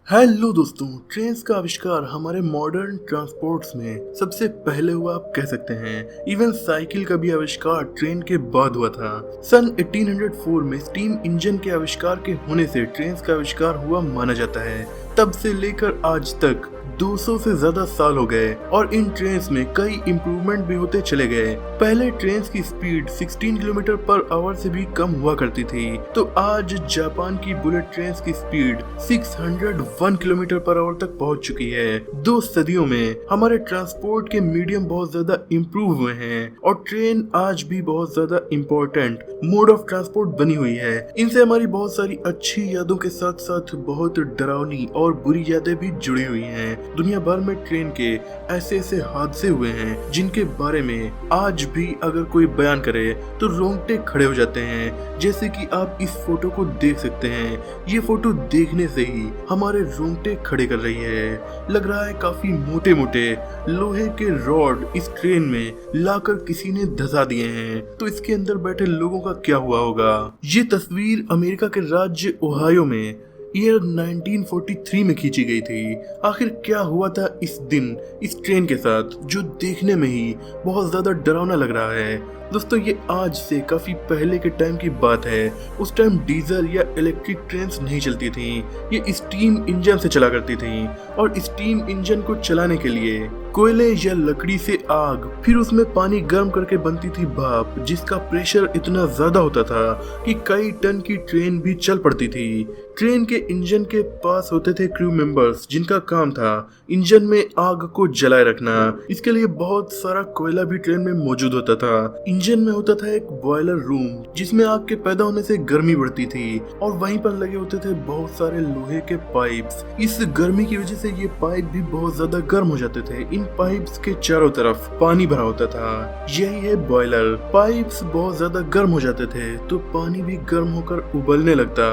Hello दोस्तों, trains का आविष्कार हमारे मॉडर्न ट्रांसपोर्ट्स में सबसे पहले हुआ आप कह सकते हैं। इवन साइकिल का भी आविष्कार ट्रेन के बाद हुआ था। सन 1804 में स्टीम इंजन के आविष्कार के होने से ट्रेन्स का आविष्कार हुआ माना जाता है। तब से लेकर आज तक 200 से ज्यादा साल हो गए और इन ट्रेन्स में कई इम्प्रूवमेंट भी होते चले गए। पहले ट्रेन्स की स्पीड 16 किलोमीटर पर आवर से भी कम हुआ करती थी, तो आज जापान की बुलेट ट्रेन्स की स्पीड 601 किलोमीटर पर आवर तक पहुंच चुकी है। 2 सदियों में हमारे ट्रांसपोर्ट के मीडियम बहुत ज्यादा इम्प्रूव हुए हैं और ट्रेन आज भी बहुत ज्यादा इम्पोर्टेंट मोड ऑफ ट्रांसपोर्ट बनी हुई है। इनसे हमारी बहुत सारी अच्छी यादों के साथ साथ बहुत डरावनी और बुरी यादें भी जुड़ी हुई हैं। दुनिया भर में ट्रेन के ऐसे ऐसे हादसे हुए हैं जिनके बारे में आज भी अगर कोई बयान करे तो रोंगटे खड़े हो जाते हैं। जैसे कि आप इस फोटो को देख सकते हैं। ये फोटो देखने से ही हमारे रोंगटे खड़े कर रही है। लग रहा है काफी मोटे मोटे लोहे के रॉड इस ट्रेन में लाकर किसी ने धंसा दिए हैं। तो इसके अंदर बैठे लोगों का क्या हुआ होगा। ये तस्वीर अमेरिका के राज्य ओहायो में ईयर 1943 में खींची गई थी। आखिर क्या हुआ था इस दिन इस ट्रेन के साथ, जो देखने में ही बहुत ज्यादा डरावना लग रहा है। दोस्तों, ये आज से काफी पहले के टाइम की बात है। उस टाइम डीजल या इलेक्ट्रिक ट्रेन्स नहीं चलती थी, ये स्टीम इंजन से चला करती थी। और स्टीम इंजन को चलाने के लिए कोयले या लकड़ी से आग, फिर उसमें पानी गर्म करके बनती थी भाप, जिसका प्रेशर इतना ज्यादा होता था कि कई टन की ट्रेन भी चल पड़ती थी। ट्रेन के इंजन के पास होते थे क्रू मेंबर्स, जिनका काम था इंजन में आग को जलाए रखना। इसके लिए बहुत सारा कोयला भी ट्रेन में मौजूद होता था। इंजन में होता था एक बॉयलर रूम, जिसमें आग के पैदा होने से गर्मी बढ़ती थी और वहीं पर लगे होते थे बहुत सारे लोहे के पाइप्स। इस गर्मी की वजह से ये पाइप भी बहुत ज्यादा गर्म हो जाते थे। इन पाइप्स के चारों तरफ पानी भरा होता था, यही है बॉयलर। पाइप्स बहुत ज्यादा गर्म हो जाते थे तो पानी भी गर्म होकर उबलने लगता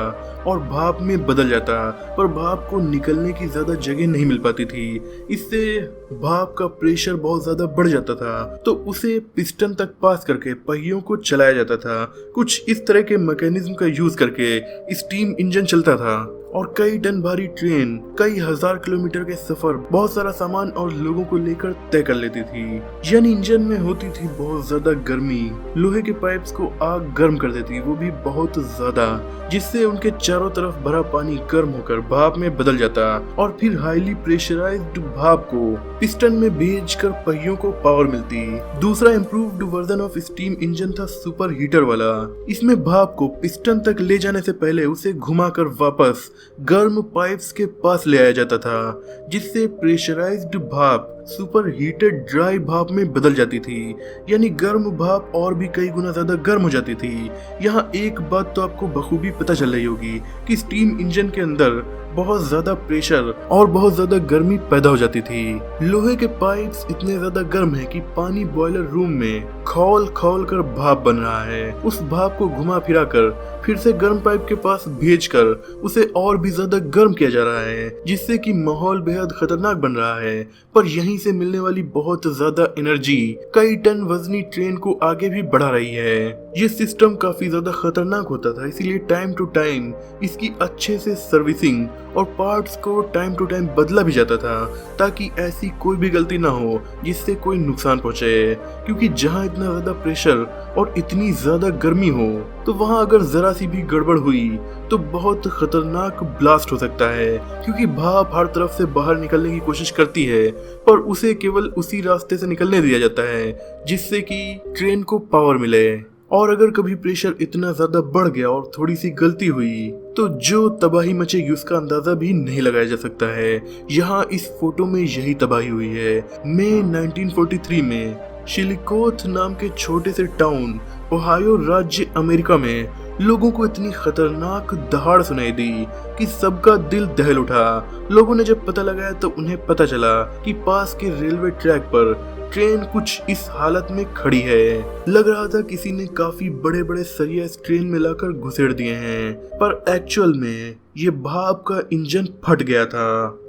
और भाप में बदल जाता, पर भाप को निकलने की ज्यादा जगह नहीं मिल पाती थी। इससे भाप का प्रेशर बहुत ज्यादा बढ़ जाता था, तो उसे पिस्टन तक पास करके पहियों को चलाया जाता था। कुछ इस तरह के मैकेनिज्म का यूज करके स्टीम इंजन चलता था और कई टन भारी ट्रेन कई हजार किलोमीटर के सफर बहुत सारा सामान और लोगों को लेकर तय कर लेती थी। यानी इंजन में होती थी बहुत ज्यादा गर्मी, लोहे के पाइप्स को आग गर्म कर देती, वो भी बहुत ज्यादा, जिससे उनके चारों तरफ भरा पानी गर्म होकर भाप में बदल जाता और फिर हाईली प्रेशराइज्ड भाप को पिस्टन में भेजकर पहियों को पावर मिलती। दूसरा improved version of steam engine था सुपर हीटर वाला। इसमें भाप को पिस्टन तक ले जाने से पहले उसे घुमाकर वापस गर्म पाइप्स के पास ले आया जाता था, जिससे प्रेशराइज्ड भाप सुपर हीटेड ड्राई भाप में बदल जाती थी। यानी गर्म भाप और भी कई गुना ज्यादा गर्म हो जाती थी। यहाँ एक बात तो आपको बखूबी पता चल रही होगी कि स्टीम इंजन के अंदर बहुत ज्यादा प्रेशर और बहुत ज्यादा गर्मी पैदा हो जाती थी। लोहे के पाइप्स इतने ज्यादा गर्म है कि पानी बॉयलर रूम में खौल खौल कर भाप बन रहा है। उस भाप को घुमा फिरा कर फिर से गर्म पाइप के पास भेजकर उसे और भी ज्यादा गर्म किया जा रहा है, जिससे कि माहौल बेहद खतरनाक बन रहा है। पर यहीं से मिलने वाली बहुत ज्यादा एनर्जी कई टन वजनी ट्रेन को आगे भी बढ़ा रही है। ये सिस्टम काफी ज्यादा खतरनाक होता था, इसीलिए टाइम टू टाइम इसकी अच्छे से सर्विसिंग और पार्ट्स को टाइम टू टाइम बदला भी जाता था, ताकि ऐसी कोई भी गलती ना हो जिससे कोई नुकसान पहुंचे। क्योंकि जहां इतना ज्यादा प्रेशर और इतनी ज्यादा गर्मी हो, तो वहां अगर जरा सी भी गड़बड़ हुई तो बहुत खतरनाक ब्लास्ट हो सकता है। क्योंकि भाप हर तरफ से बाहर निकलने की कोशिश करती है, पर उसे केवल उसी रास्ते से निकलने दिया जाता है जिससे कि ट्रेन को पावर मिले। और अगर कभी प्रेशर इतना ज्यादा बढ़ गया और थोड़ी सी गलती हुई तो जो तबाही मचेगी उसका अंदाजा भी नहीं लगाया जा सकता है। यहाँ इस फोटो में यही तबाही हुई है। मई 1943 में शिलिकोथ नाम के छोटे से टाउन ओहायो राज्य अमेरिका में लोगों को इतनी खतरनाक दहाड़ सुनाई दी कि सबका दिल दहल उठा। लोगों ने जब पता लगाया तो उन्हें पता चला कि पास के रेलवे ट्रैक पर ट्रेन कुछ इस हालत में खड़ी है। लग रहा था किसी ने काफी बड़े बड़े सरिया इस ट्रेन में लाकर घुसेड़ दिए हैं, पर एक्चुअल में ये भाप का इंजन फट गया था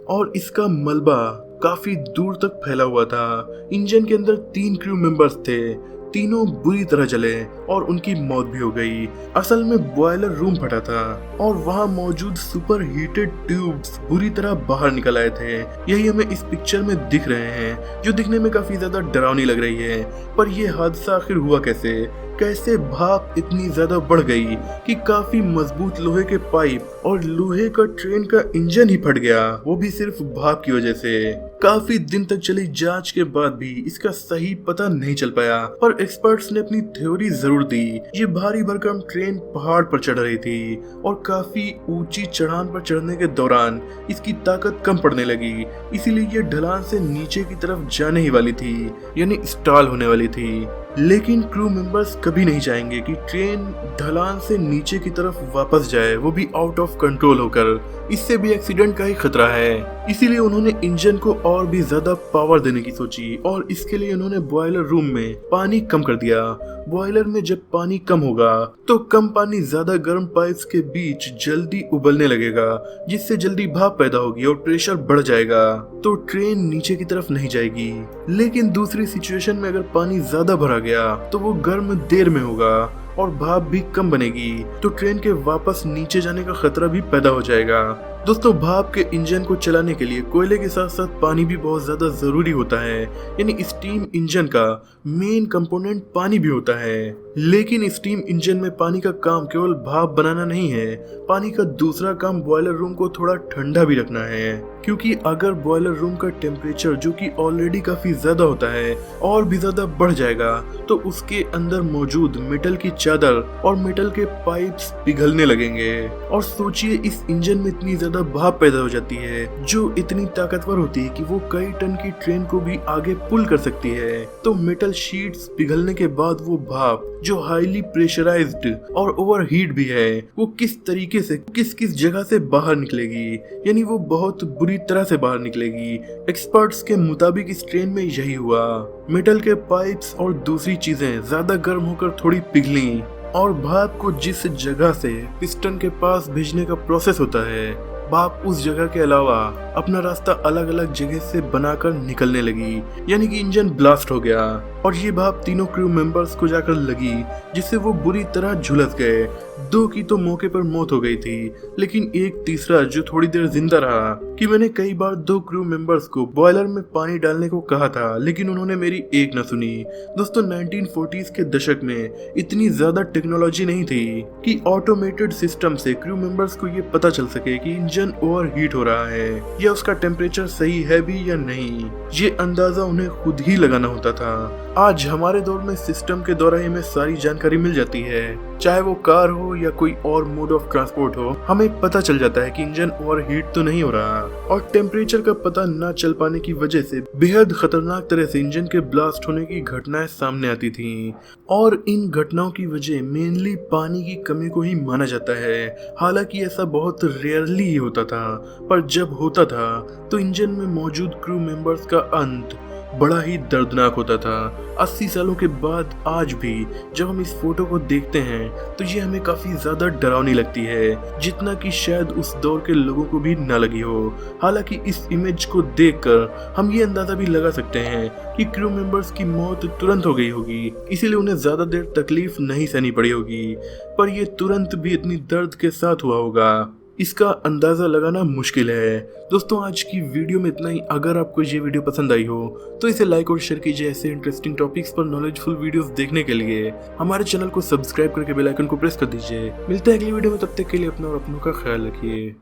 और इसका मलबा काफी दूर तक फैला हुआ था। इंजन के अंदर 3 क्रू मेंबर्स थे, तीनों बुरी तरह जले और उनकी मौत भी हो गई। असल में बॉयलर रूम फटा था और वहाँ मौजूद सुपर हीटेड ट्यूब्स बुरी तरह बाहर निकल आए थे। यही हमें इस पिक्चर में दिख रहे हैं, जो दिखने में काफी ज्यादा डरावनी लग रही है। पर यह हादसा आखिर हुआ कैसे भाप इतनी ज्यादा बढ़ गई कि काफी मजबूत लोहे के पाइप और लोहे का ट्रेन का इंजन ही फट गया, वो भी सिर्फ भाप की वजह से। काफी दिन तक चली जांच के बाद भी इसका सही पता नहीं चल पाया, पर एक्सपर्ट्स ने अपनी थ्योरी जरूर दी। ये भारी भरकम ट्रेन पहाड़ पर चढ़ रही थी और काफी ऊंची चढ़ान पर चढ़ने के दौरान इसकी ताकत कम पड़ने लगी, इसीलिए ये ढलान से नीचे की तरफ जाने ही वाली थी, यानी स्टॉल होने वाली थी। लेकिन क्रू मेंबर्स कभी नहीं चाहेंगे कि ट्रेन ढलान से नीचे की तरफ वापस जाए, वो भी आउट ऑफ कंट्रोल होकर। इससे भी एक्सीडेंट का ही खतरा है। इसीलिए उन्होंने इंजन को और भी ज्यादा पावर देने की सोची और इसके लिए उन्होंने बॉयलर रूम में पानी कम कर दिया। बॉयलर में जब पानी कम होगा तो कम पानी ज्यादा गर्म पाइप्स के बीच जल्दी उबलने लगेगा, जिससे जल्दी भाप पैदा होगी और प्रेशर बढ़ जाएगा, तो ट्रेन नीचे की तरफ नहीं जाएगी। लेकिन दूसरी सिचुएशन में अगर पानी ज्यादा भरा गया तो वो गर्म देर में होगा और भाप भी कम बनेगी, तो ट्रेन के वापस नीचे जाने का खतरा भी पैदा हो जाएगा। दोस्तों, भाप के इंजन को चलाने के लिए कोयले के साथ साथ पानी भी बहुत ज्यादा जरूरी होता है, यानी स्टीम इंजन का मेन कंपोनेंट पानी भी होता है। लेकिन स्टीम इंजन में पानी का काम केवल भाप बनाना नहीं है, पानी का दूसरा काम बॉयलर रूम को थोड़ा ठंडा भी रखना है, क्योंकि अगर बॉयलर रूम का टेम्परेचर, जो कि ऑलरेडी काफी ज्यादा होता है, और भी ज्यादा बढ़ जाएगा तो उसके अंदर मौजूद मेटल की चादर और मेटल के पाइप्स पिघलने लगेंगे। और सोचिए, इस इंजन में इतनी ज्यादा भाप पैदा हो जाती है जो इतनी ताकतवर होती है कि वो कई टन की ट्रेन को भी आगे पुल कर सकती है। तो मेटल शीट्स पिघलने के बाद वो भाप, जो हाईली प्रेशराइज्ड और ओवरहीट भी है, वो किस तरीके से किस जगह से बाहर निकलेगी, यानी वो बहुत बुरी तरह से बाहर निकलेगी। एक्सपर्ट्स के मुताबिक इस ट्रेन में यही हुआ। मेटल के पाइप्स और दूसरी चीजें ज्यादा गर्म होकर थोड़ी पिघली और भाप को जिस जगह से पिस्टन के पास भेजने का प्रोसेस होता है, भाप उस जगह के अलावा अपना रास्ता अलग अलग जगह से बनाकर निकलने लगी, यानी कि इंजन ब्लास्ट हो गया और ये भाप तीनों क्रू मेंबर्स को जाकर लगी, जिससे वो बुरी तरह झुलस गए। 2 की तो मौके पर मौत हो गई थी, लेकिन एक तीसरा जो थोड़ी देर जिंदा रहा। कि मैंने कई बार 2 क्रू मेंबर्स को बॉयलर में पानी डालने को कहा था, लेकिन उन्होंने मेरी एक न सुनी। दोस्तों, 1940s के दशक में इतनी ज्यादा टेक्नोलॉजी नहीं थी कि ऑटोमेटेड सिस्टम से क्रू मेंबर्स को ये पता चल सके कि इंजन ओवरहीट हो रहा है या उसका टेम्परेचर सही है भी या नहीं। ये अंदाजा उन्हें खुद ही लगाना होता था। आज हमारे दौर में सिस्टम के द्वारा हमें सारी जानकारी मिल जाती है, चाहे वो कार हो या कोई और मोड ऑफ ट्रांसपोर्ट हो, हमें पता चल जाता है कि इंजन ओवरहीट तो नहीं हो रहा। और टेम्परेचर का पता न चल पाने की वजह से बेहद खतरनाक तरह से इंजन के ब्लास्ट होने की घटनाएं सामने आती थी, और इन घटनाओं की वजह मेनली पानी की कमी को ही माना जाता है। हालांकि ऐसा बहुत रेयरली ही होता था, पर जब होता था तो इंजन में मौजूद क्रू मेंबर्स का अंत बड़ा ही दर्दनाक होता था। 80 सालों के बाद आज भी जब हम इस फोटो को देखते हैं तो ये हमें काफी ज्यादा डरावनी लगती है, जितना कि शायद उस दौर के लोगों को भी न लगी हो। हालांकि इस इमेज को देखकर हम ये अंदाजा भी लगा सकते हैं कि क्रू मेंबर्स की मौत तुरंत हो गई होगी, इसीलिए उन्हें ज्यादा देर तकलीफ नहीं सहनी पड़ी होगी, पर ये तुरंत भी इतनी दर्द के साथ हुआ होगा, इसका अंदाजा लगाना मुश्किल है। दोस्तों, आज की वीडियो में इतना ही। अगर आपको ये वीडियो पसंद आई हो तो इसे लाइक और शेयर कीजिए। ऐसे इंटरेस्टिंग टॉपिक्स पर नॉलेजफुल वीडियोस देखने के लिए हमारे चैनल को सब्सक्राइब करके बेल आइकन को प्रेस कर दीजिए। मिलते हैं अगली वीडियो में, तब तक के लिए अपना और अपनों का ख्याल रखिए।